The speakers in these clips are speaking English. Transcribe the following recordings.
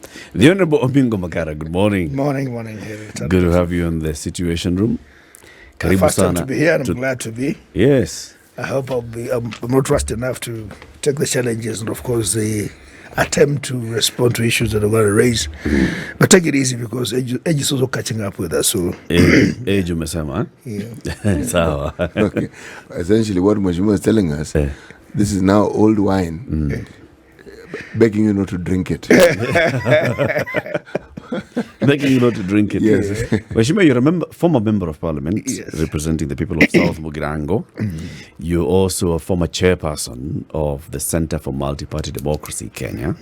The Honorable OMINGO MAGARA, good morning. Morning. Good to have you in the Situation Room. Karibu First time sana. to be here, and I'm glad to be. Yes. I hope I'm not rushed enough to take the challenges and, of course, the attempt to respond to issues that are going to raise. But take it easy because age is also catching up with us. So, Age umesema. yeah. Sawa. Okay. Essentially, what Majuma is telling us, this is now old wine, begging you not to drink it. Begging you not to drink it. Yes. Washima, you're a former member of parliament, Yes. representing the people of South Mugirango. You're also a former chairperson of the Center for Multi-Party Democracy, Kenya.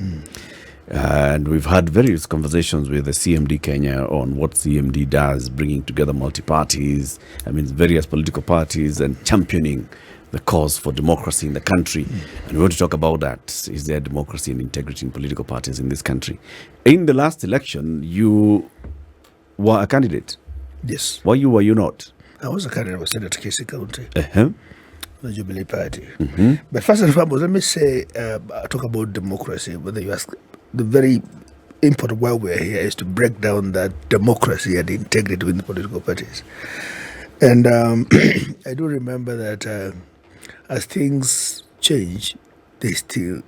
And we've had various conversations with the CMD Kenya on what CMD does, bringing together multi-parties, various political parties, and championing the cause for democracy in the country. And we want to talk about that. Is there democracy and integrity in political parties in this country? In the last election, you were a candidate. Yes. Why were you not? I was a candidate of Senator Casey County, Uh-huh. the Jubilee Party. But first and foremost, let me say, talk about democracy. Whether you ask, the very important why we're here is to break down that democracy and integrity within the political parties. And I do remember that as things change, they still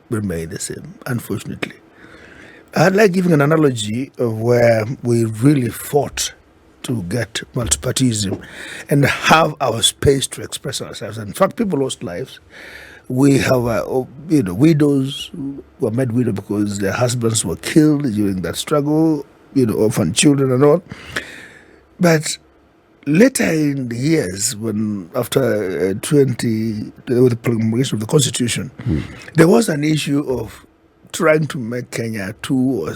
remain the same, unfortunately. I'd like giving an analogy of where we really fought to get multipartyism and have our space to express ourselves. In fact, people lost lives. We have, widows who were made widow because their husbands were killed during that struggle, orphan children and all. But later in the years, when after with the promulgation of the Constitution, there was an issue of trying to make Kenya two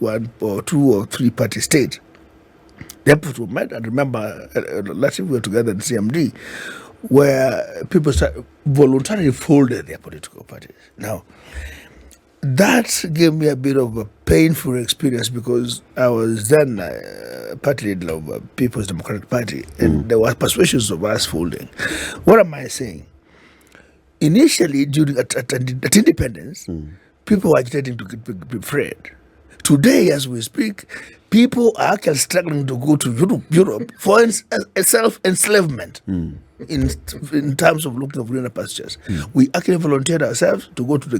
or three party state. The efforts were made. I remember last year we were together in CMD, where people voluntarily folded their political parties. Now, that gave me a bit of a painful experience because I was then party leader of People's Democratic Party, and there were persuasions of us folding. What am I saying? Initially, during at independence, people were agitating to be freed. Today, as we speak, people are actually struggling to go to Europe for self-enslavement in terms of looking for greener pastures. We actually volunteered ourselves to go to the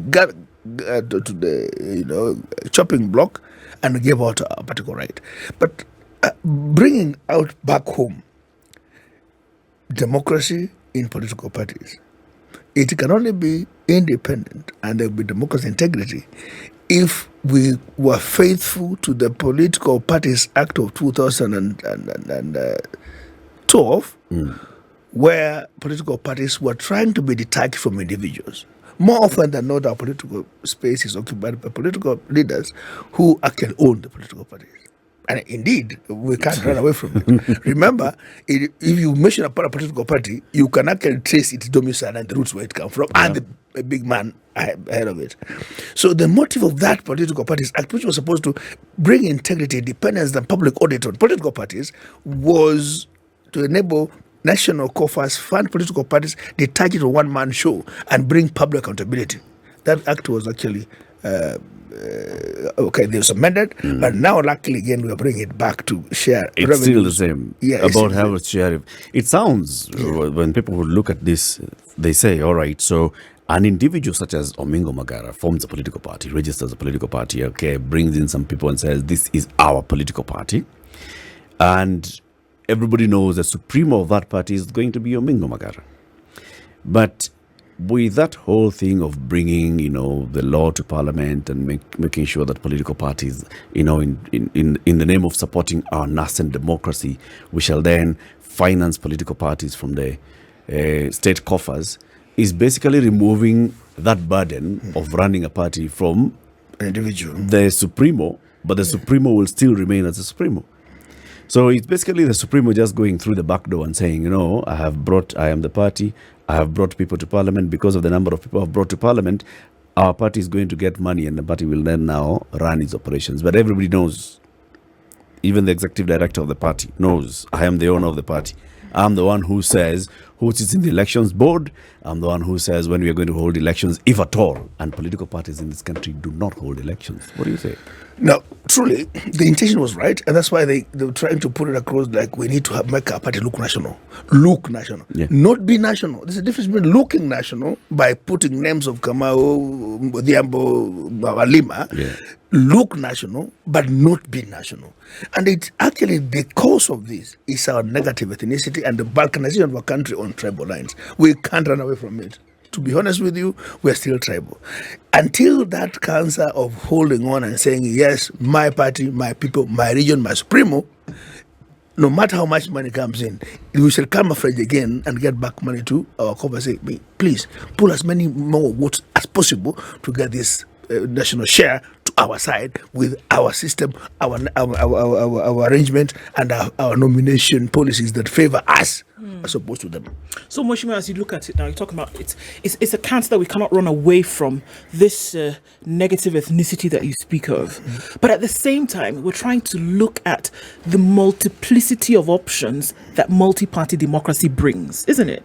chopping block and give out a particular right. But bringing out back home democracy in political parties, it can only be independent and there will be democracy integrity if we were faithful to the Political Parties Act of 2012, where political parties were trying to be detached from individuals. More often than not, our political space is occupied by political leaders who actually own the political parties. And indeed, we can't run away from it. Remember, if you mention a political party, you can actually trace its domicile and the roots where it comes from, and the big man ahead of it. So the motive of that Political Parties Act, which was supposed to bring integrity, independence, and public audit on political parties, was to enable national coffers fund political parties, detach it to one-man show, and bring public accountability. That act was actually they was amended, but now luckily again we are bringing it back to share. It's revenues. still the same. Yeah, about how it's shared. It sounds, when people would look at this, they say, all right, so an individual such as OMINGO MAGARA forms a political party, registers a political party, brings in some people and says, this is our political party. And everybody knows the supremo of that party is going to be OMINGO MAGARA. But with that whole thing of bringing, the law to parliament and making sure that political parties, in the name of supporting our nascent democracy, we shall then finance political parties from the state coffers, is basically removing that burden of running a party from an individual, the supremo, but the supremo will still remain as a supremo. So it's basically the supremo just going through the back door and saying, I am the party, I have brought people to parliament. Because of the number of people I've brought to parliament, our party is going to get money and the party will then now run its operations. But everybody knows, even the executive director of the party knows, I am the owner of the party. I'm the one who says who sits in the elections board. I'm the one who says when we are going to hold elections, if at all. And political parties in this country do not hold elections. What do you say? Now, truly, the intention was right, and that's why they were trying to put it across like we need to make our party look national. Look national. Yeah. Not be national. There's a difference between looking national by putting names of Kamau, Diambo, Lima. Yeah. Look national, but not be national. And it's actually the cause of this is our negative ethnicity and the balkanization of our country on tribal lines. We can't run away from it. To be honest with you, we're still tribal. Until that cancer of holding on and saying, yes, my party, my people, my region, my supremo, no matter how much money comes in, we shall come afraid again and get back money to our cover. Say, please, pull as many more votes as possible to get this national share to our side with our system, our arrangement, and our nomination policies that favor us as opposed to them. So, Moshima, as you look at it now, you're talking about it's a cancer that we cannot run away from, this negative ethnicity that you speak of. But at the same time, we're trying to look at the multiplicity of options that multi-party democracy brings, isn't it?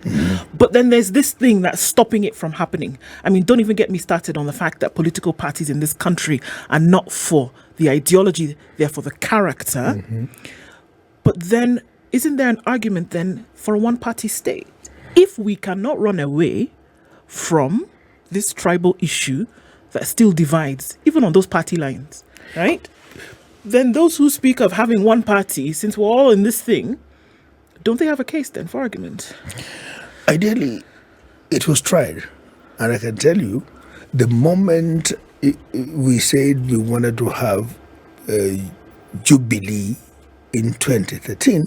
But then there's this thing that's stopping it from happening. I mean, don't even get me started on the fact that political parties in this country are not for the ideology, they're for the character. But then, isn't there an argument then for a one-party state? If we cannot run away from this tribal issue that still divides, even on those party lines, right? Then those who speak of having one party, since we're all in this thing, don't they have a case then for argument? Ideally, it was tried. And I can tell you, the moment we said we wanted to have Jubilee in 2013,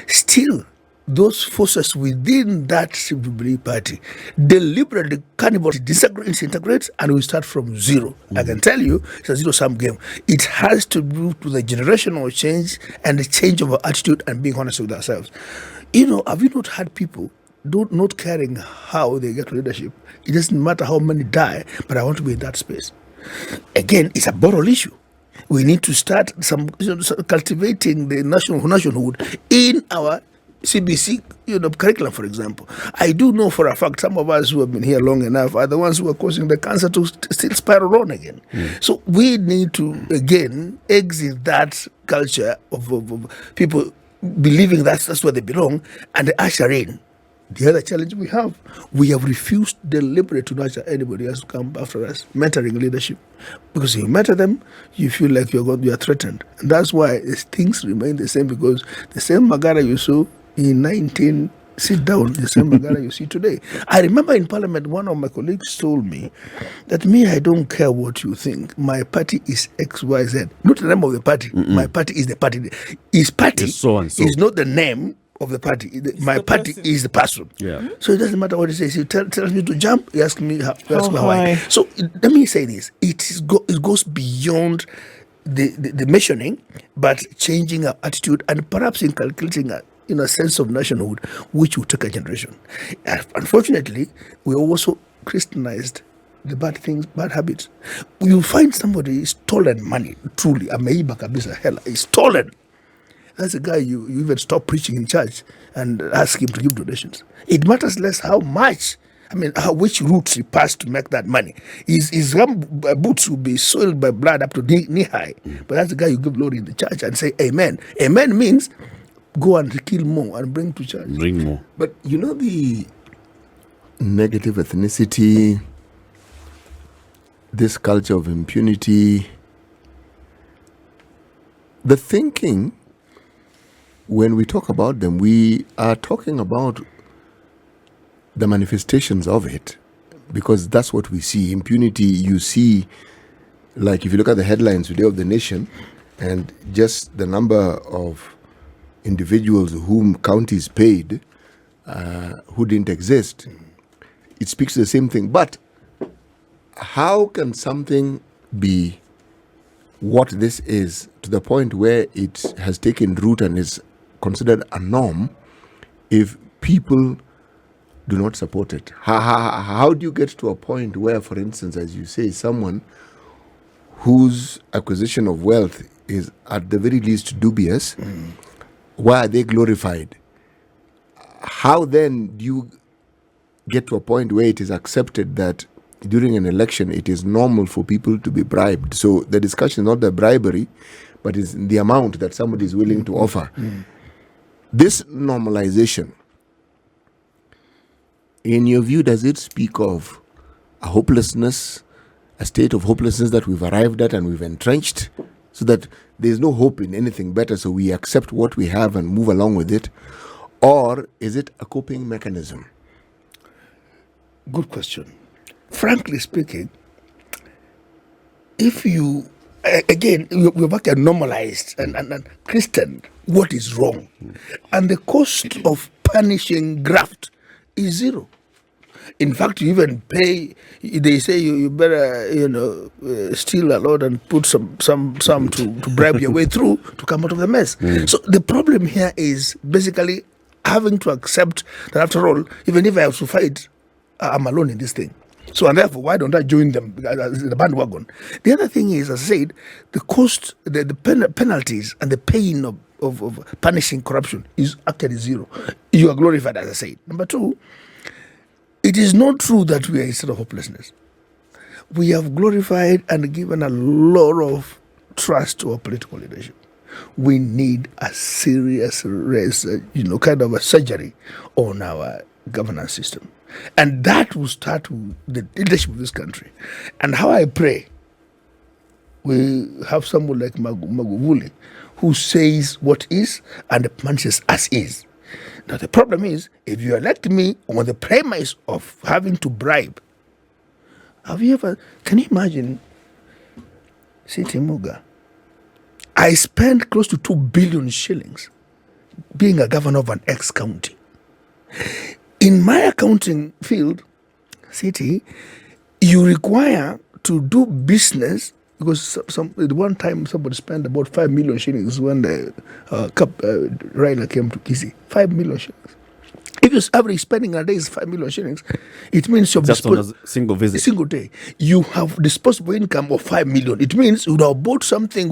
still those forces within that Jubilee party deliberately cannibalistically disintegrate, and we start from zero. I can tell you, it's a zero-sum game. It has to do to the generational change and the change of our attitude and being honest with ourselves. You know, have you not had people not caring how they get leadership? It doesn't matter how many die, but I want to be in that space. Again, it's a moral issue. We need to start cultivating the nationhood in our CBC, curriculum, for example. I do know for a fact some of us who have been here long enough are the ones who are causing the cancer to still spiral on again. So we need to, again, exit that culture of people believing that's where they belong and usher in. The other challenge we have refused deliberately to nurture anybody else to come after us, mentoring leadership. Because if you mentor them, you feel like you are threatened. And that's why things remain the same, because the same MAGARA you saw in 19 sit down, the same MAGARA you see today. I remember in Parliament, one of my colleagues told me that I don't care what you think. My party is XYZ. Not the name of the party. My party is the party. His party It's so and so. is not the name of the party. My party is the person. Yeah. So it doesn't matter what he says. He tells me to jump. He asks me why. Why? So let me say this: it goes beyond the mentioning, but changing our attitude and perhaps inculcating a sense of nationhood, which will take a generation. Unfortunately, we also Christianized the bad things, bad habits. You find somebody stolen money. Truly, ameiba kabisa, hell, is stolen. That's a guy you even stop preaching in church and ask him to give donations. It matters less how much, which routes he passed to make that money. His boots will be soiled by blood up to knee high. But that's the guy you give glory in the church and say amen. Amen means go and kill more and bring to church. Bring more. But the negative ethnicity, this culture of impunity, the thinking, when we talk about them, we are talking about the manifestations of it, because that's what we see. Impunity, you see, like if you look at the headlines today of The Nation and just the number of individuals whom counties paid who didn't exist, it speaks to the same thing. But how can something be what this is to the point where it has taken root and is considered a norm if people do not support it? How do you get to a point where, for instance, as you say, someone whose acquisition of wealth is at the very least dubious, why are they glorified? how then do you get to a point where it is accepted that during an election it is normal for people to be bribed? So the discussion is not the bribery, but is the amount that somebody is willing to offer. This normalization, in your view, does it speak of a hopelessness, a state of hopelessness that we've arrived at and we've entrenched, so that there's no hope in anything better, so we accept what we have and move along with it? Or is it a coping mechanism? Good question. Frankly speaking, if you, again, we're back at normalized and Christian what is wrong. And the cost of punishing graft is zero. In fact, you even pay, they say you better, steal a lot and put some to bribe your way through to come out of the mess. So the problem here is basically having to accept that after all, even if I have to fight, I'm alone in this thing. So, and therefore, why don't I join them, the bandwagon? The other thing is, as I said, the cost, the penalties and the pain of punishing corruption is actually zero. You are glorified, as I said. Number two, it is not true that we are in a state of hopelessness. We have glorified and given a lot of trust to our political leadership. We need a serious, kind of a surgery on our governance system. And that will start with the leadership of this country. And how I pray, we have someone like Magufuli who says what is and punishes as is. Now the problem is, if you elect me on the premise of having to bribe, can you imagine, City Muga, I spent close to 2 billion shillings being a governor of an ex-county. In my accounting field, City, you require to do business, because at one time somebody spent about 5 million shillings when the Raila came to Kisi. 5 million shillings. If your average spending a day is 5 million shillings, it means you're just on a single visit. A single day. You have disposable income of 5 million. It means you would have bought something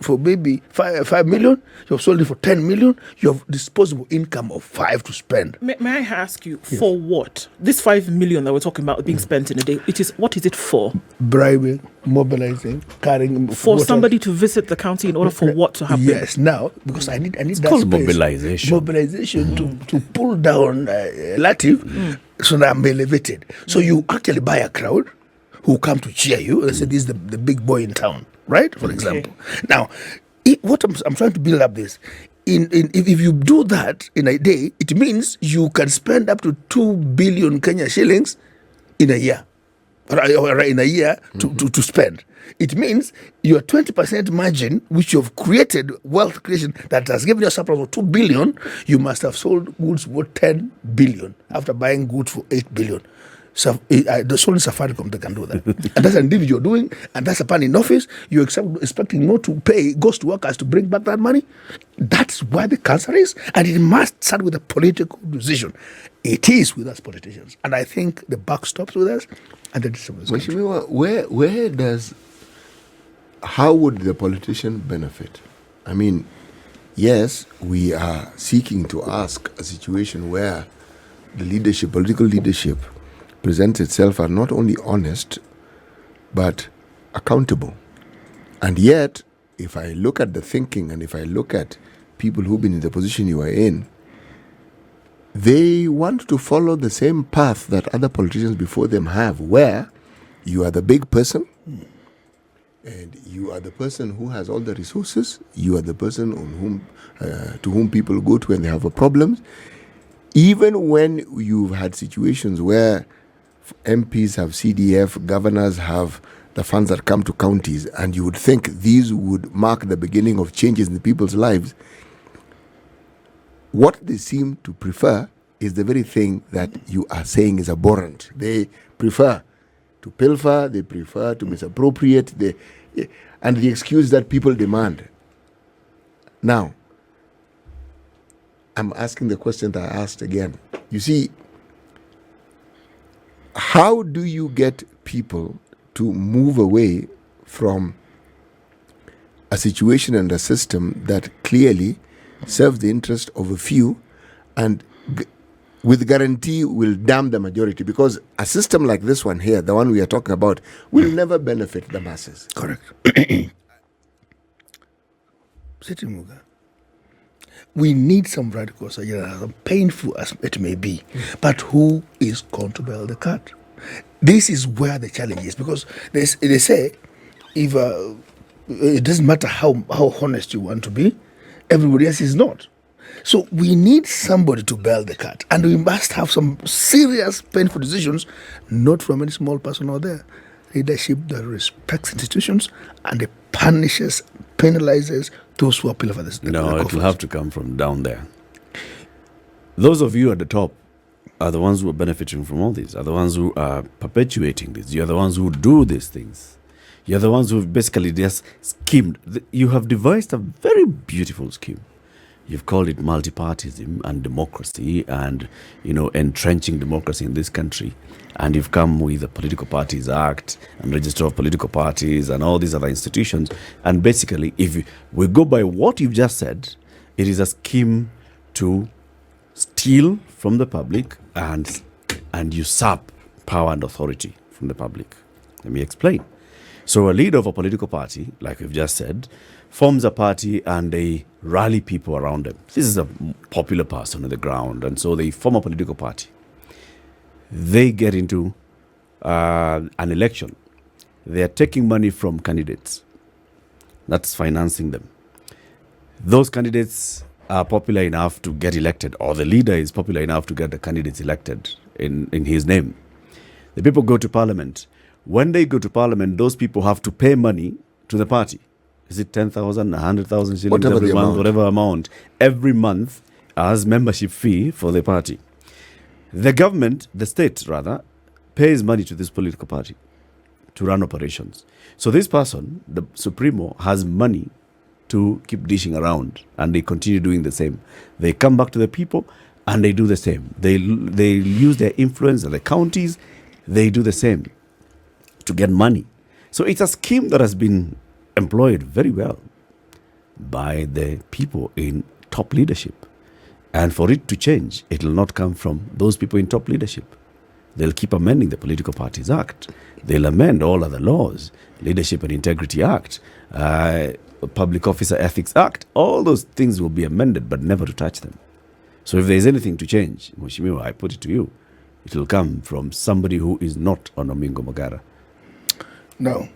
for maybe 5 million, you have sold it for 10 million, you have disposable income of 5 to spend. May I ask you, for what? This 5 million that we're talking about being spent in a day, what is it for? Bribing, mobilizing, carrying. For somebody to visit the county in order for what to happen? Yes, now, because I need It's that called space. mobilization. Mobilization to pull down Latif so that I'm elevated. So you actually buy a crowd who come to cheer you and say, this is the big boy in town, right? For example. Now, what I'm trying to build up this, if you do that in a day, it means you can spend up to 2 billion Kenya shillings in a year. Or in a year to spend. It means your 20% margin, which you've created wealth creation that has given you a surplus of 2 billion, you must have sold goods worth 10 billion after buying goods for 8 billion. So the only Safaricom that can do that. And that's an individual doing, and that's a pan in office. You're expecting not to pay ghost workers to bring back that money. That's why the cancer is. And it must start with a political decision. It is with us politicians. And I think the buck stops with us. And then how would the politician benefit? I mean, yes, we are seeking to ask a situation where the political leadership, presents itself as not only honest, but accountable. And yet, if I look at the thinking and if I look at people who've been in the position you are in, they want to follow the same path that other politicians before them have, where you are the big person, and you are the person who has all the resources, you are the person to whom people go to when they have a problem. Even when you've had situations where MPs have CDF, governors have the funds that come to counties, and you would think these would mark the beginning of changes in the people's lives, what they seem to prefer is the very thing that you are saying is abhorrent. They prefer to pilfer, they prefer to misappropriate, and the excuse that people demand. Now, I'm asking the question that I asked again. You see, how do you get people to move away from a situation and a system that clearly serves the interest of a few and with guarantee will damn the majority, because a system like this one here, the one we are talking about, will never benefit the masses. Correct. Sitimuga, we need some radicals, painful as it may be, but who is going to bail the cat? This is where the challenge is, because they say if it doesn't matter how honest you want to be, everybody else is not. So we need somebody to bail the cat, and we must have some serious, painful decisions, not from any small person out there. Leadership that respects institutions and it punishes, penalizes those who appeal for this. No, it will have to come from down there. Those of you at the top are the ones who are benefiting from all this, are the ones who are perpetuating this. You're the ones who do these things. You're the ones who've basically just schemed. You have devised a very beautiful scheme. You've called it multipartyism and democracy and, entrenching democracy in this country. And you've come with the Political Parties Act and Register of Political Parties and all these other institutions. And basically, if we go by what you've just said, it is a scheme to steal from the public and usurp power and authority from the public. Let me explain. So a leader of a political party, like we've just said, forms a party and they rally people around them. This is a popular person on the ground, and so they form a political party. They get into an election. They are taking money from candidates. That's financing them. Those candidates are popular enough to get elected, or the leader is popular enough to get the candidates elected in his name. The people go to parliament. When they go to parliament, those people have to pay money to the party. Is it 10,000, 100,000 shillings every month, whatever amount, every month as membership fee for the party. The government, the state rather, pays money to this political party to run operations. So this person, the Supremo, has money to keep dishing around, and they continue doing the same. They come back to the people and they do the same. They use their influence at the counties. They do the same to get money. So it's a scheme that has been employed very well by the people in top leadership. And for it to change, it will not come from those people in top leadership. They'll keep amending the Political Parties Act. They'll amend all other laws, Leadership and Integrity Act, Public Officer Ethics Act. All those things will be amended, but never to touch them. So if there's anything to change, Mheshimiwa, I put it to you, it will come from somebody who is not on OMINGO MAGARA. No.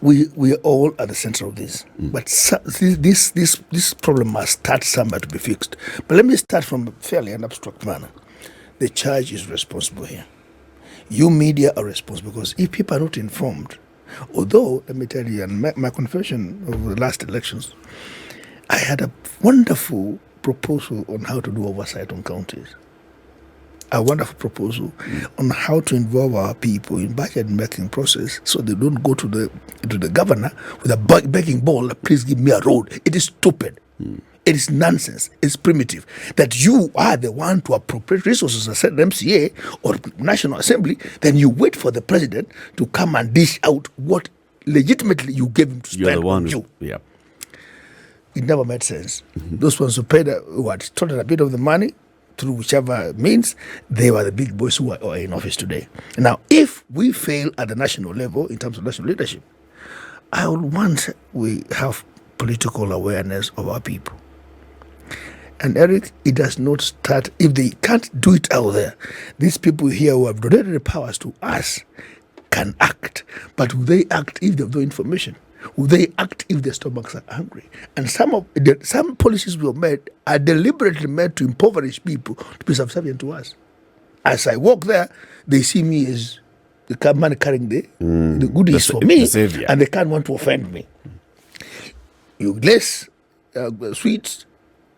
We are all at the center of this. But this problem must start somewhere to be fixed. But let me start from a fairly an abstract manner. The church is responsible here. You media are responsible, because if people are not informed, although, let me tell you, and my confession over the last elections, I had a wonderful proposal on how to do oversight on counties. A wonderful proposal on how to involve our people in budget making process, so they don't go to the governor with a begging bowl, please give me a road. It is stupid. It is nonsense. It's primitive. That you are the one to appropriate resources as an MCA or National Assembly, then you wait for the president to come and dish out what legitimately you gave him to spend. You're the one on you. Yeah. It never made sense. Those ones who paid, who had stolen a bit of the money, through whichever means, they were the big boys who are in office today. Now, if we fail at the national level in terms of national leadership, I would want we have political awareness of our people. And Eric, it does not start, if they can't do it out there, these people here who have donated the powers to us can act. But will they act if they have no information? Will they act if their stomachs are hungry? And some policies we have made are deliberately made to impoverish people to be subservient to us. As I walk there, they see me as the man carrying the goodies for me, and they can't want to offend me. You less sweets,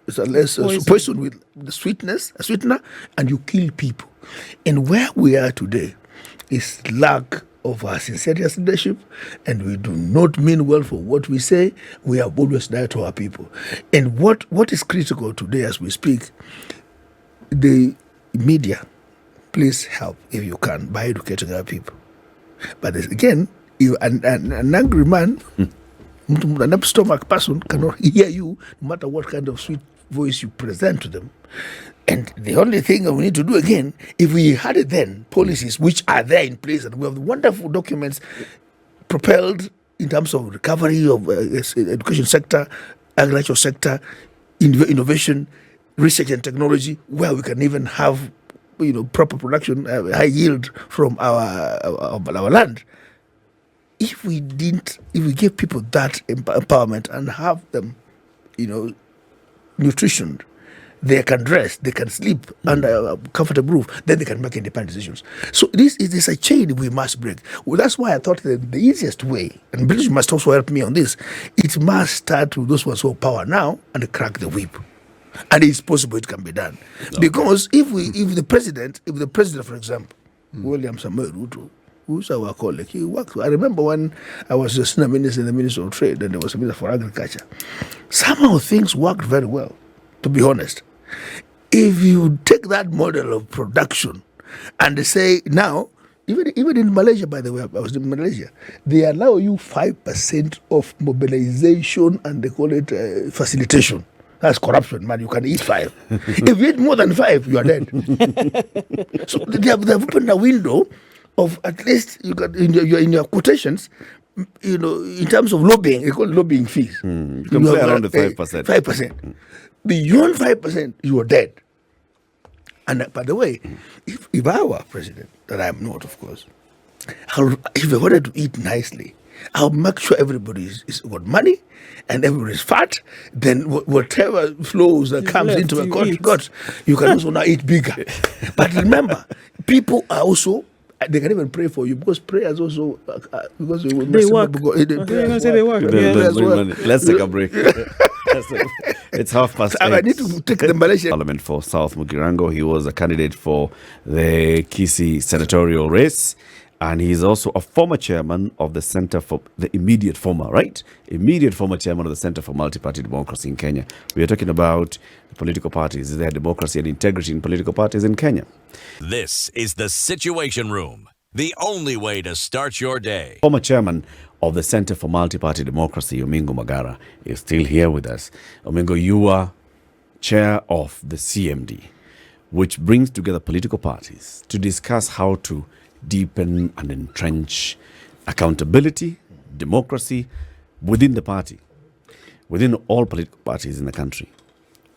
less poison with the sweetness, a sweetener, and you kill people. And where we are today is lack of our sincerity as leadership, and we do not mean well for what we say. We have always died to our people. And what is critical today as we speak, the media, please help if you can by educating our people. But again, an angry man, an stomach person cannot hear you no matter what kind of sweet voice you present to them. And the only thing that we need to do again, if we had it then, policies which are there in place, and we have wonderful documents propelled in terms of recovery of education sector, agricultural sector, innovation, research and technology, where we can even have proper production, high yield from our land. If we gave people that empowerment and have them, nutritioned, they can rest, they can sleep under a comfortable roof, then they can make independent decisions. So this is a chain we must break. Well, that's why I thought that the easiest way, and British must also help me on this, it must start with those who hold power now and crack the whip. And it's possible it can be done. Okay. Because if the president, for example, William Samuel Ruto, who's our colleague, he worked. I remember when I was a senior minister in the Ministry of Trade and there was a minister for agriculture. Somehow things worked very well, to be honest. If you take that model of production and they say now, even in Malaysia, by the way, I was in Malaysia, they allow you 5% of mobilization and they call it facilitation. That's corruption, man. You can eat 5. If you eat more than 5, you are dead. So they have opened a window of at least you got in your quotations, in terms of lobbying, they call it lobbying fees. You can play around the 5%. 5%. Beyond 5%, you are dead. And by the way, if I were president, that I am not, of course, if I wanted to eat nicely, I'll make sure everybody is got money and everybody is fat. Then whatever flows that comes into a gut, you can also now eat bigger. But remember, people are also, they can even pray for you because prayers also because they work. They work. Let's take a break. It's 8:30. I need to take the Malaysian Parliament for South Mugirango. He was a candidate for the Kisii senatorial race. And he's also a former chairman of the Center for the immediate former chairman of the Center for Multi-Party Democracy in Kenya. We are talking about political parties. Is there democracy and integrity in political parties in Kenya? This is the Situation Room, the only way to start your day. Former chairman of the Center for Multi-Party Democracy, OMINGO MAGARA, is still here with us. OMINGO, you are chair of the CMD, which brings together political parties to discuss how to deepen and entrench accountability, democracy within the party, within all political parties in the country.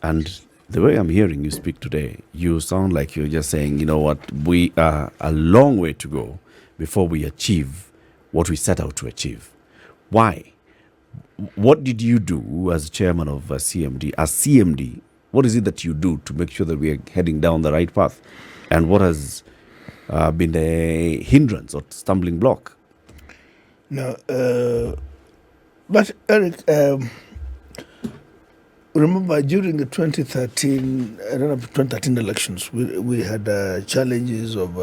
And the way I'm hearing you speak today, you sound like you're just saying, you know what, we are a long way to go before we achieve what we set out to achieve. Why? What did you do as chairman of CMD? As CMD, what is it that you do to make sure that we are heading down the right path? And what has been the hindrance or stumbling block? No, but Eric, remember during the 2013 elections, we had challenges of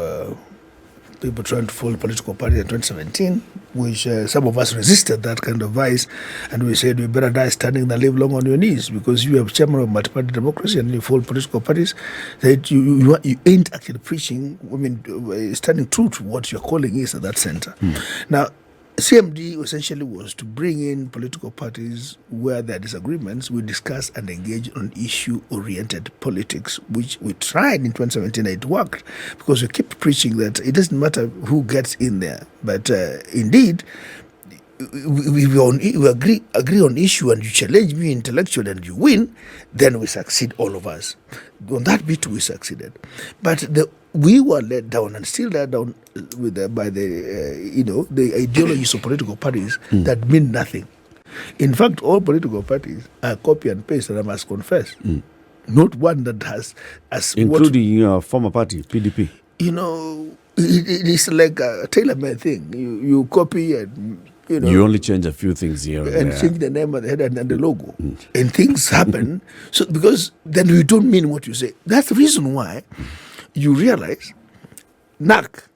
people trying to form a political party in 2017, which some of us resisted that kind of vice, and we said we better die standing than live long on your knees, because you have chairman of multi-party democracy and you form political parties that you ain't actually preaching, standing true to what your calling is at that center. Now, CMD essentially was to bring in political parties where there are disagreements. We discuss and engage on issue-oriented politics, which we tried in 2017 and it worked, because we keep preaching that it doesn't matter who gets in there, but indeed, we agree on issue and you challenge me intellectually and you win, then we succeed, all of us. On that bit we succeeded. But we were let down and still let down by the ideologies of political parties that mean nothing. In fact, all political parties are copy and paste, and I must confess. Not one that has... Including your former party, PDP. It's like a tailor-made thing. You copy and... You only change a few things here and change the name of the head and the logo. And things happen. So because then you don't mean what you say. That's the reason why you realize NAC,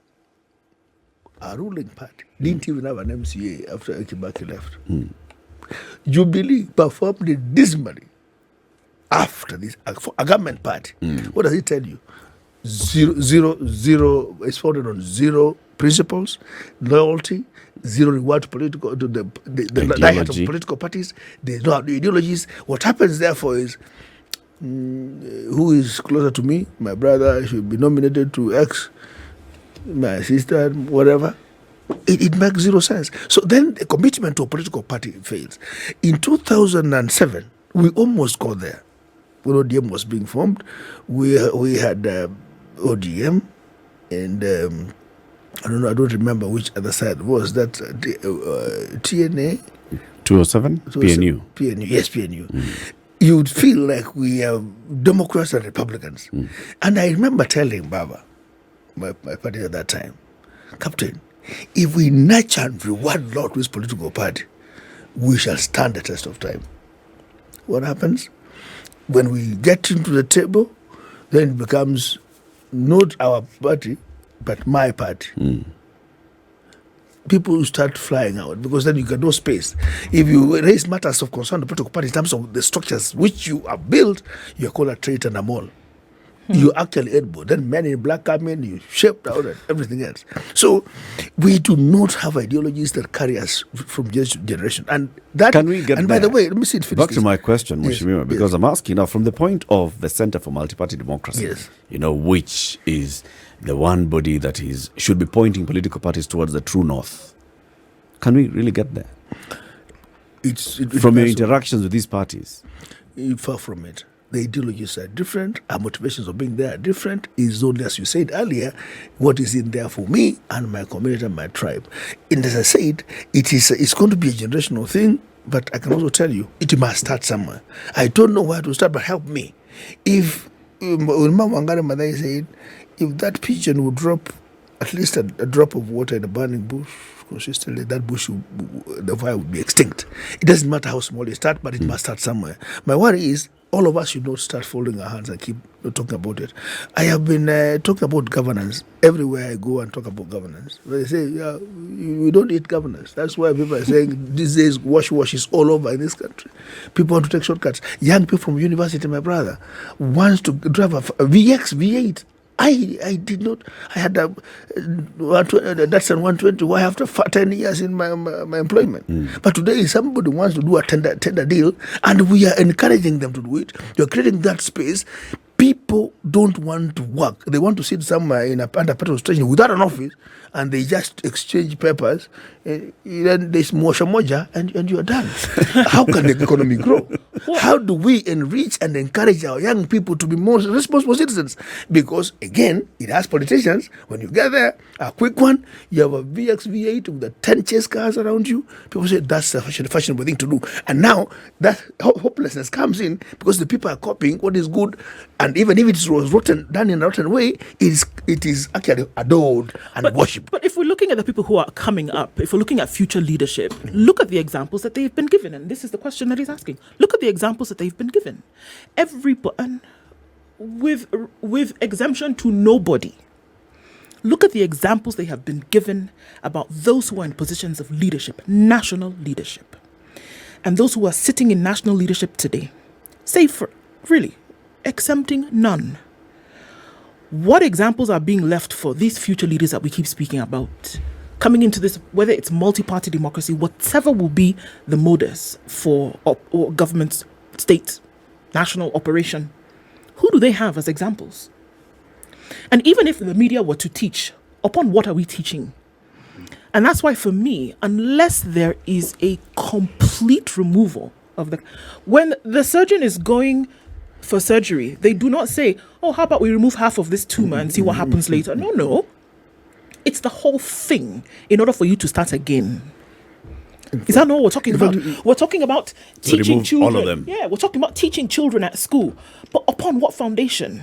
our ruling party, didn't even have an MCA after Kibaki left. Jubilee performed it dismally after this, for a government party. What does it tell you? Zero, it's founded on zero principles, loyalty, zero reward to the diet of political parties. There's no ideologies. What happens therefore is who is closer to me, my brother should be nominated to X, my sister, whatever. It makes zero sense. So then the commitment to a political party fails. In 2007, we almost got there. When ODM was being formed, we had ODM, and I don't remember which other side was that. TNA, 207 PNU. PNU, yes, PNU. You would feel like we are Democrats and Republicans. And I remember telling Baba, my party at that time, Captain, if we nurture and reward Lord with political party, we shall stand the test of time. What happens? When we get into the table, then it becomes not our party, but my party. People start flying out because then you get no space. If you raise matters of concern to the political party in terms of the structures which you have built, you're called a traitor and a mole. You actually edible. Then men in black come in, you shaped out and everything else. So we do not have ideologies that carry us from generation to generation. And that, Can we get and by the there? way, let me see it finish Back this. to my question, Yes, Mheshimiwa, because yes. I'm asking now from the point of the Center for Multi-Party Democracy, Yes. which is the one body that should be pointing political parties towards the true north. Can we really get there? It From your depends on- interactions with these parties? Far from it. The ideologies are different. Our motivations of being there are different. It's only, as you said earlier, what is in there for me and my community and my tribe. And as I said, it's going to be a generational thing, but I can also tell you, it must start somewhere. I don't know where to start, but help me. If Mama Mother said, if that pigeon would drop at least a drop of water in a burning bush consistently, that bush, the fire would be extinct. It doesn't matter how small it starts, but it must start somewhere. My worry is, all of us should not start folding our hands and keep talking about it. I have been talking about governance everywhere I go and talk about governance. They say, yeah, we don't need governance. That's why people are saying these days wash is all over in this country. People want to take shortcuts. Young people from university, my brother, wants to drive a VX, V8. I did not. I had a Datsun 120. Why after 10 years in my employment? But today somebody wants to do a tender deal, and we are encouraging them to do it. You're creating that space. People don't want to work. They want to sit somewhere in under petrol station without an office, and they just exchange papers. Then there's moja, and you are done. How can the economy grow? How do we enrich and encourage our young people to be more responsible citizens? Because again, it has politicians. When you get there, a quick one, you have a VX V8 with the 10 chase cars around you. People say that's a fashionable thing to do. And now that hopelessness comes in because the people are copying what is good, and even if it was done in a rotten way, it is actually adored and worshipped. But if we're looking at the people who are coming up, if we're looking at future leadership, look at the examples that they've been given. And this is the question that he's asking. Look at the examples that they've been given. Everybody, with exemption to nobody. Look at the examples they have been given about those who are in positions of leadership, national leadership. And those who are sitting in national leadership today, say for really, exempting none. What examples are being left for these future leaders that we keep speaking about? Coming into this, whether it's multi-party democracy, whatever will be the modus for or government, state, national operation, who do they have as examples? And even if the media were to teach, upon what are we teaching? And that's why for me, unless there is a complete removal of when the surgeon is going for surgery, they do not say, oh, how about we remove half of this tumor and see what happens later? No. It's the whole thing in order for you to start again. Is that not what we're talking about? We're talking about teaching children. All of them. Yeah, we're talking about teaching children at school. But upon what foundation?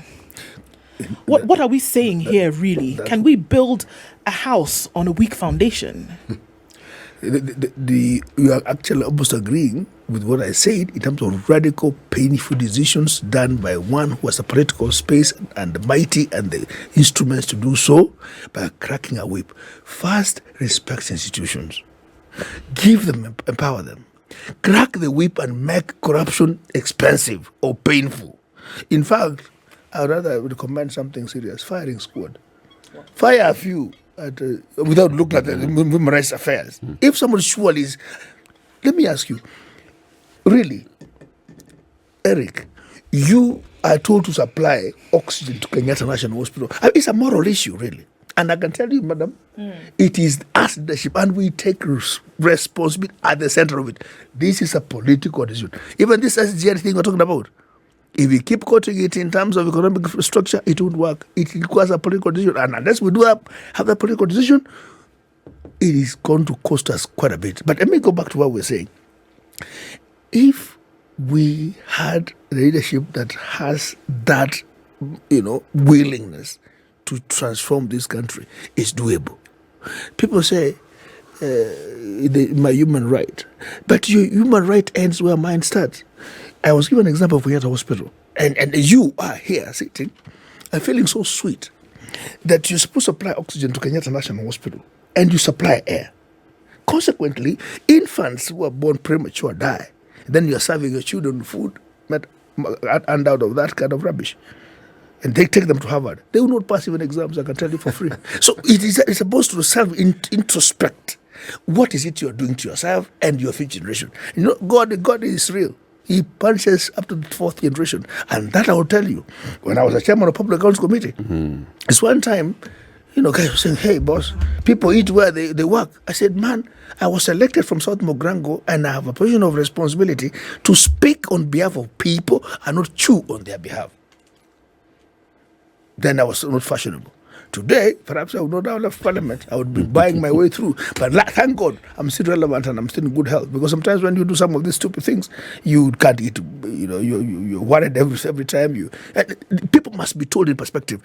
What are we saying here, really? Can we build a house on a weak foundation? You are actually almost agreeing with what I said in terms of radical, painful decisions done by one who has a political space and the mighty and the instruments to do so by cracking a whip. First, respect institutions. Give them, empower them. Crack the whip and make corruption expensive or painful. In fact, I would rather recommend something serious. Firing squad. Fire a few without looking at the memorize affairs. If someone surely is, let me ask you, really, Eric, you are told to supply oxygen to Kenyatta National Hospital. It's a moral issue, really. And I can tell you, madam, it is us leadership, and we take responsibility at the center of it. This is a political decision. Even this SGR thing we're talking about, if we keep quoting it in terms of economic structure, it won't work. It requires a political decision. And unless we do have that political decision, it is going to cost us quite a bit. But let me go back to what we're saying. If we had the leadership that has that, willingness to transform this country, it's doable. People say, my human right. But your human right ends where mine starts. I was given an example of Kenyatta Hospital. And you are here sitting and feeling so sweet that you're supposed to supply oxygen to Kenyatta National Hospital and you supply air. Consequently, infants who are born premature die. Then you're serving your children food and out of that kind of rubbish. And they take them to Harvard. They will not pass even exams, I can tell you for free. So it's supposed to introspect. What is it you're doing to yourself and your future generation? God is real. He punishes up to the fourth generation. And that I will tell you. When I was a chairman of Public Accounts Committee, it's one time, guys were saying, hey, boss, people eat where they work. I said, man, I was elected from South Mogrango and I have a position of responsibility to speak on behalf of people and not chew on their behalf. Then I was not fashionable. Today, perhaps I would not have left Parliament. I would be buying my way through. But thank God, I'm still relevant and I'm still in good health. Because sometimes when you do some of these stupid things, you can't eat. You're worried every time. People must be told in perspective.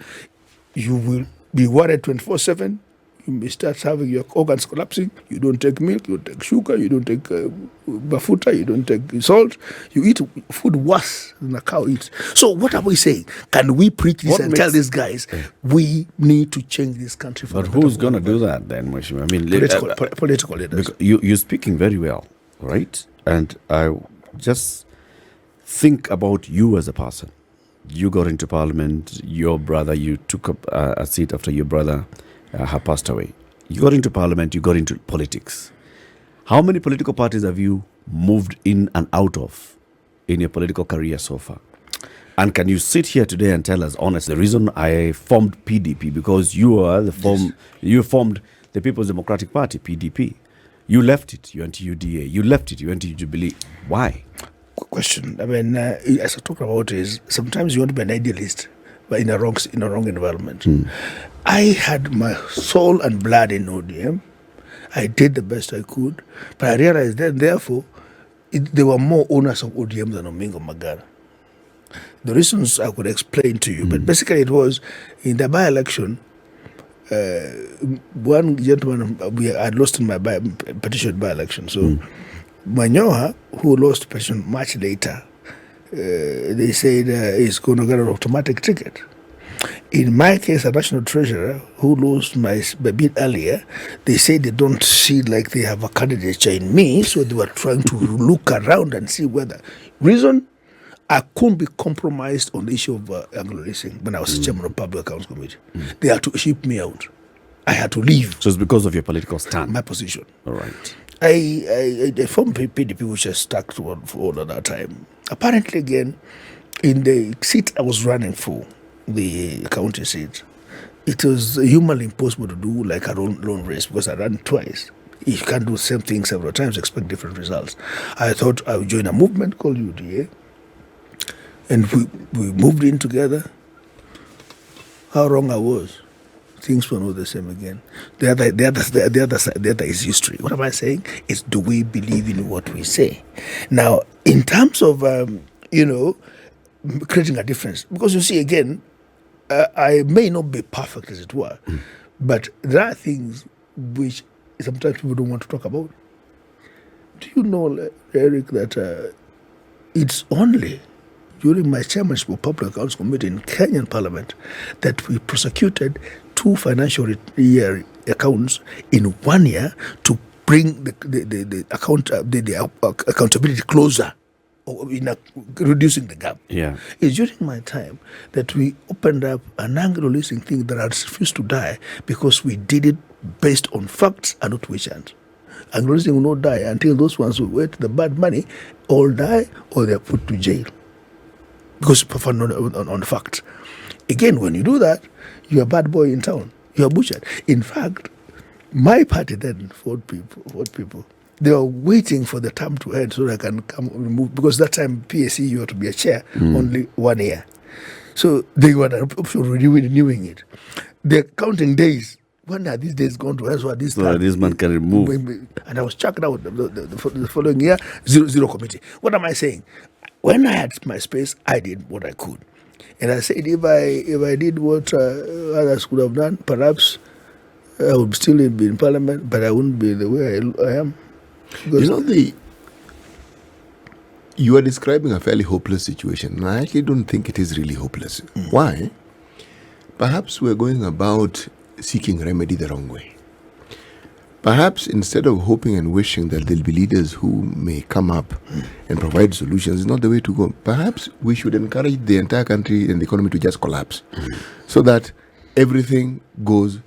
You will be worried 24/7. You may start having your organs collapsing. You don't take milk, you don't take sugar, you don't take bafuta, you don't take salt. You eat food worse than a cow eats. So what are we saying? Can we preach this and tell these guys we need to change this country? But who's going to do that then, Mheshimiwa? I mean, political leaders. You're speaking very well, right? And I just think about you as a person. You got into Parliament, your brother, you took up a seat after your brother had passed away. You got into Parliament, you got into politics. How many political parties have you moved in and out of in your political career so far? And can you sit here today and tell us honestly, the reason I formed PDP, because you are you formed the People's Democratic Party, PDP. You left it, you went to UDA. You left it, you went to Jubilee. Why? Good question. I mean, as I talked about, is sometimes you want to be an idealist, but in a wrong environment. I had my soul and blood in ODM. I did the best I could, but I realized then, therefore, there were more owners of ODM than OMINGO MAGARA. The reasons I could explain to you, but basically it was in the by-election. One gentleman I had lost in my petition by-election. So Manyoha, who lost petition much later, they said he's going to get an automatic ticket. In my case, a national treasurer who lost my bit earlier, they say they don't see like they have a candidature in me, so they were trying to look around and see whether. Reason, I couldn't be compromised on the issue of Anglo-Leasing when I was chairman of Public Accounts Committee. They had to ship me out. I had to leave. So it's because of your political stand? My position. All right. I formed PDP, which I stuck to for all of that time. Apparently, again, in the seat I was running for, the county seat, it was humanly impossible to do like a lone race because I ran twice. You can't do the same thing several times, expect different results. I thought I would join a movement called UDA, and we moved in together. How wrong I was. Things were not the same again. The other is history. What am I saying? It's do we believe in what we say? Now, in terms of, creating a difference, because you see, again, I may not be perfect, as it were, but there are things which sometimes people don't want to talk about. Do you know, Eric, that it's only during my chairmanship of Public Accounts Committee in Kenyan Parliament that we prosecuted 2 financial year accounts in 1 year to bring the accountability closer, or reducing the gap. Yeah. It's during my time that we opened up an Anglo-Leasing thing that had refused to die because we did it based on facts and not wish and. Anglo-Leasing will not die until those ones who wait the bad money all die or they're put to jail. because you perform on facts. Again, when you do that, you're a bad boy in town. You're butchered. In fact, my party then, Ford people, they were waiting for the term to end so they can come remove, because that time PSC you had to be a chair only 1 year. So they were an option of renewing it. They're counting days. When are these days going to end? So this man can remove. And I was chucked out the following year, zero committee. What am I saying? When I had my space, I did what I could. And I said, if I did what others could have done, perhaps I would still be in Parliament, but I wouldn't be the way I am. Because you are describing a fairly hopeless situation, and I actually don't think it is really hopeless. Why? Perhaps we're going about seeking remedy the wrong way. Perhaps instead of hoping and wishing that there'll be leaders who may come up and provide solutions, it's not the way to go. Perhaps we should encourage the entire country and the economy to just collapse so that everything goes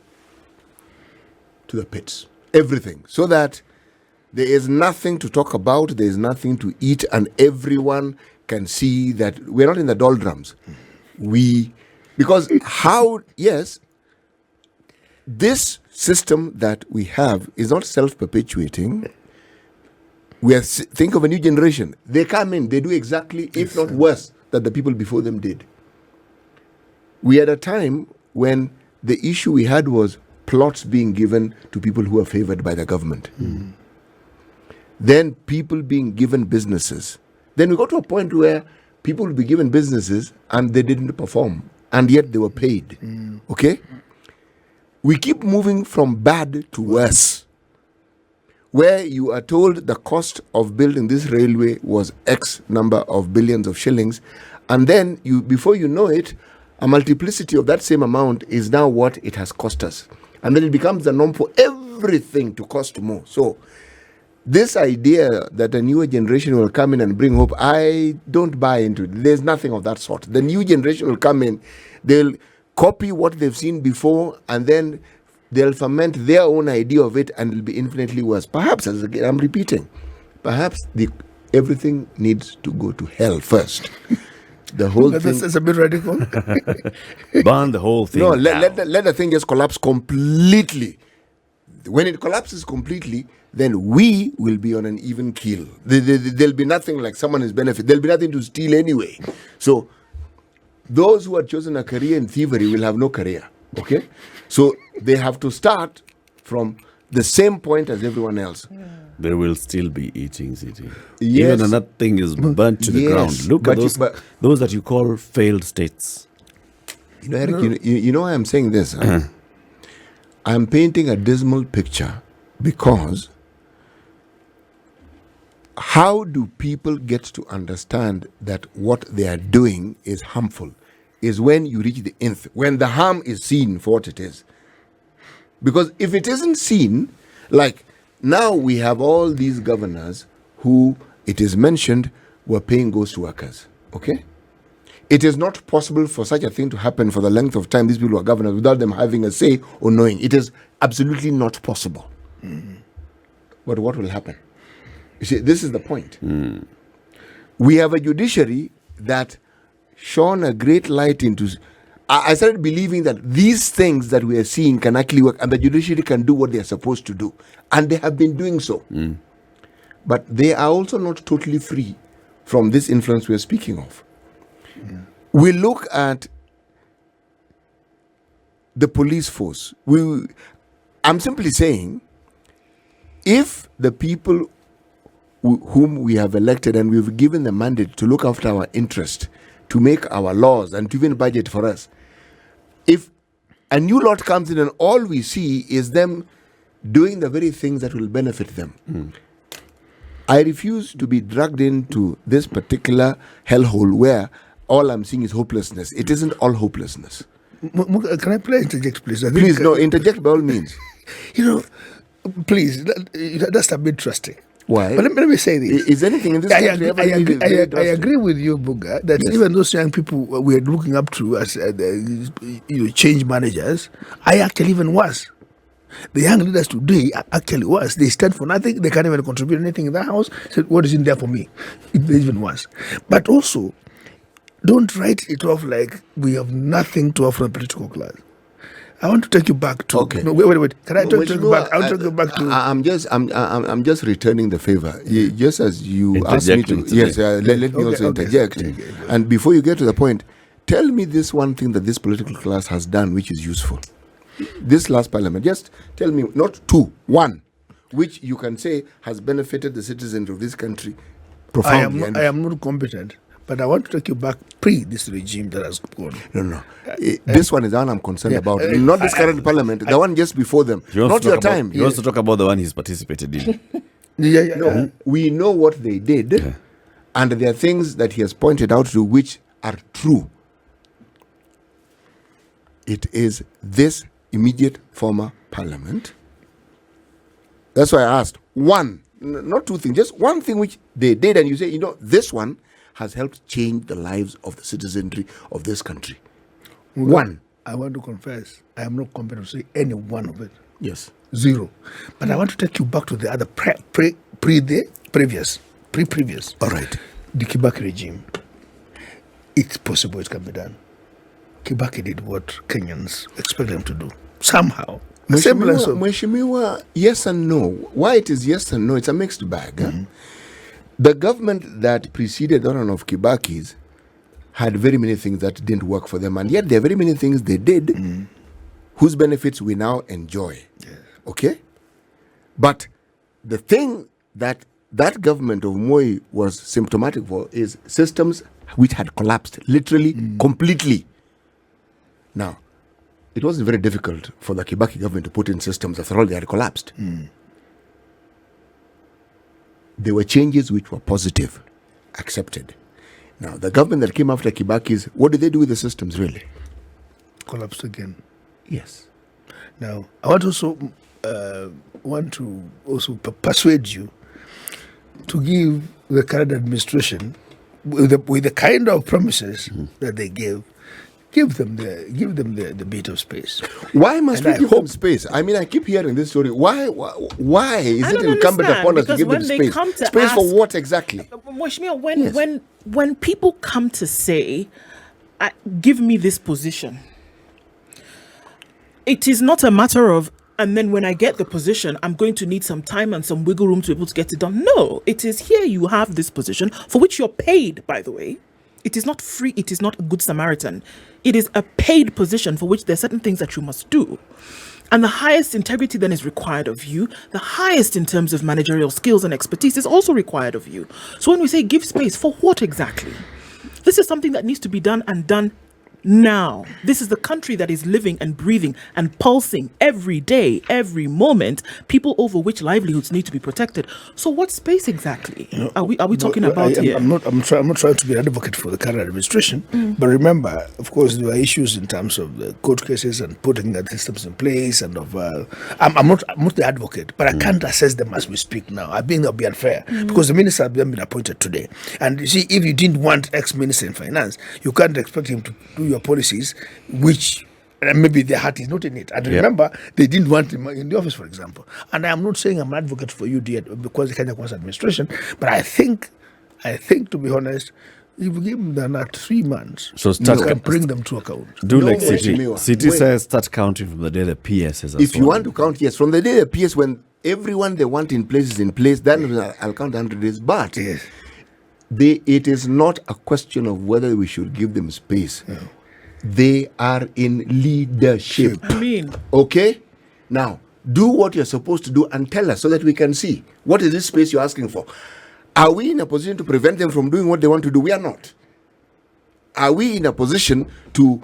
to the pits. Everything. So that there is nothing to talk about, there is nothing to eat, and everyone can see that we're not in the doldrums. This system that we have is not self-perpetuating. Think of a new generation. They come in, they do exactly, if not worse, than the people before them did. We had a time when the issue we had was plots being given to people who are favored by the government. Then people being given businesses. Then we got to a point where people would be given businesses and they didn't perform, and yet they were paid. Okay? We keep moving from bad to worse, where you are told the cost of building this railway was X number of billions of shillings, and then before you know it, a multiplicity of that same amount is now what it has cost us. And then it becomes the norm for everything to cost more. So this idea that a newer generation will come in and bring hope, I don't buy into it. There's nothing of that sort. The new generation will come in, they'll copy what they've seen before, and then they'll ferment their own idea of it, and it'll be infinitely worse. Perhaps, as again, I'm repeating, perhaps everything needs to go to hell first. The whole thing. That's a bit radical. Burn the whole thing. No, let the thing just collapse completely. When it collapses completely, then we will be on an even keel. There'll be nothing like someone is benefit. There'll be nothing to steal anyway. So those who have chosen a career in thievery will have no career. Okay? So they have to start from the same point as everyone else. They will still be eating city. Yes. Even when that thing is burnt to the ground. Look at those that you call failed states. Eric, you know why I'm saying this? I'm painting a dismal picture because how do people get to understand that what they are doing is harmful? Is when you reach the nth, when the harm is seen for what it is. Because if it isn't seen, like now we have all these governors who, it is mentioned, were paying ghost workers. Okay? It is not possible for such a thing to happen for the length of time these people are governors without them having a say or knowing. It is absolutely not possible. But what will happen? You see, this is the point. We have a judiciary that shone a great light into. I started believing that these things that we are seeing can actually work, and the judiciary can do what they are supposed to do. And they have been doing so. But they are also not totally free from this influence we are speaking of. We look at the police force. I'm simply saying, if the people whom we have elected and we've given the mandate to look after our interest, to make our laws and to even budget for us, if a new lot comes in and all we see is them doing the very things that will benefit them, I refuse to be dragged into this particular hellhole where all I'm seeing is hopelessness. It isn't all hopelessness. Can I interject, please? Please, no, interject by all means. Please, that's a bit trusting. Why? But let me say this. Is anything in this country ever I agree with you, Buga, that even those young people we are looking up to as change managers, I actually even was. The young leaders today are actually worse. They stand for nothing. They can't even contribute anything in the house. So what is in there for me? It even worse. But also, don't write it off like we have nothing to offer the political class. I want to take you back to. Okay. No, wait. Can I take you back? I want to take you back to. I'm just returning the favor. Just as you asked me to. Yes. Let me also interject. Okay. And before you get to the point, tell me this one thing that this political class has done which is useful. This last parliament, just tell me, not two, one, which you can say has benefited the citizens of this country profoundly. I am not competent, but I want to take you back this regime that has gone. No. This one is the one I'm concerned about. Not this current parliament, the one just before them. Not your time. He wants to talk about the one he's participated in. No, we know what they did, and there are things that he has pointed out to which are true. It is this immediate former parliament. That's why I asked one, not two things, just one thing which they did, and you say, this one has helped change the lives of the citizenry of this country. One. I want to confess, I am not competent to say any one of it. Yes. Zero. But I want to take you back to the other previous. All right. The Kibaki regime. It's possible it can be done. Kibaki did what Kenyans expect them to do. Somehow. Mheshimiwa, yes and no. Why it is yes and no, it's a mixed bag. Mm-hmm. The government that preceded the run of Kibaki's had very many things that didn't work for them, and yet there are very many things they did whose benefits we now enjoy. Yes. Okay? But the thing that government of Moi was symptomatic for is systems which had collapsed, literally, completely. Now, it wasn't very difficult for the Kibaki government to put in systems after all they had collapsed. There were changes which were positive, accepted. Now, the government that came after Kibaki's, what did they do with the systems, really? Collapsed again. Yes. Now, I want to persuade you to give the current administration, with the kind of promises that they gave, give them the bit of space. Why must we give them space? I mean, I keep hearing this story. Why is it incumbent upon us to give them space? Space for what exactly? When people come to say, give me this position, it is not a matter of, and then when I get the position, I'm going to need some time and some wiggle room to be able to get it done. No, it is here you have this position for which you're paid, by the way. It is not free. It is not a good Samaritan. It is a paid position for which there are certain things that you must do. And the highest integrity then is required of you. The highest in terms of managerial skills and expertise is also required of you. So when we say give space, for what exactly? This is something that needs to be done and done now. This is the country that is living and breathing and pulsing every day, every moment, people over which livelihoods need to be protected. So what space exactly are we talking about here? I'm not trying to be an advocate for the current administration, but remember, of course, there are issues in terms of the court cases and putting the systems in place, and I'm not the advocate, but I can't assess them as we speak now. I think that'll be unfair because the minister has been appointed today, and you see, if you didn't want ex-minister in finance, you can't expect him to do your policies, which maybe their heart is not in it. And remember, they didn't want him in the office, for example. And I am not saying I'm an advocate for you, dear, because the Kenya Kwanza administration, but I think, to be honest, if we give them another 3 months, so you can bring them to account. Like City. City says start counting from the day the PS has. If you want to count, yes, from the day the PS, when everyone they want in place is in place, then I'll count 100 days. But it is not a question of whether we should give them space. No. They are in leadership. Okay? Now, do what you're supposed to do and tell us so that we can see. What is this space you're asking for? Are we in a position to prevent them from doing what they want to do? We are not. Are we in a position to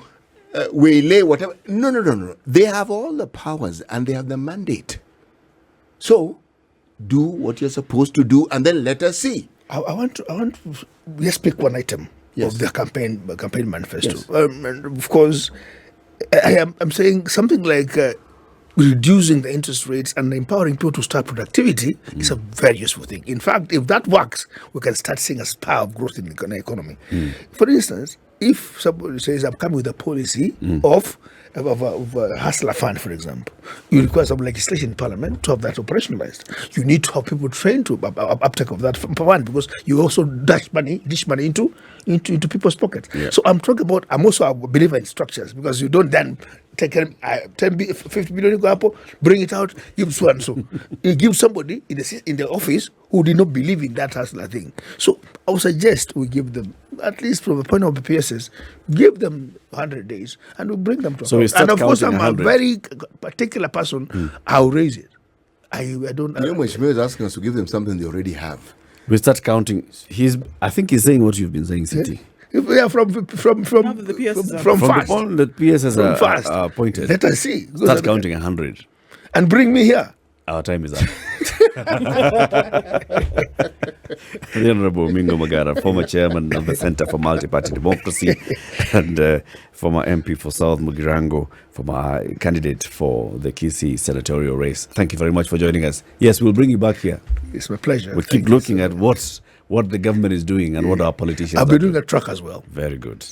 waylay whatever? No. They have all the powers and they have the mandate. So, do what you're supposed to do and then let us see. I want to let's pick one item of the campaign manifesto. Yes. And of course, I'm saying something like reducing the interest rates and empowering people to start productivity is a very useful thing. In fact, if that works, we can start seeing a spur of growth in the economy. For instance, if somebody says, I'm coming with a policy of a hustler fund, for example, you require some legislation in Parliament to have that operationalized. You need to have people trained to uptake of that fund, because you also dish money into people's pockets. Yeah. So I'm talking about, I'm also a believer in structures, because you don't then take 50 billion, go up, bring it out, give so and so. You give somebody in the office who did not believe in that hustler thing. So I would suggest we give them, at least from the point of the PSS, give them 100 days and we bring them to So we start and of course, I'm counting a 100. very particular person. I'll raise it. I don't. Shmir is asking us to give them something they already have. We start counting. I think he's saying what you've been saying, City. Yeah, from Now that the PSS are- From fast. the point that PSS From are fast. appointed. Let us see. Start counting 100. And bring me here. Our time is up. The Honorable OMINGO MAGARA, former chairman of the Center for Multi-Party Democracy and former MP for South Mugirango, former candidate for the Kisii senatorial race. Thank you very much for joining us. Yes, we'll bring you back here. It's my pleasure. We'll Thank keep you looking so at what the government is doing and what our politicians I'll are be doing. doing a truck as well. Very good.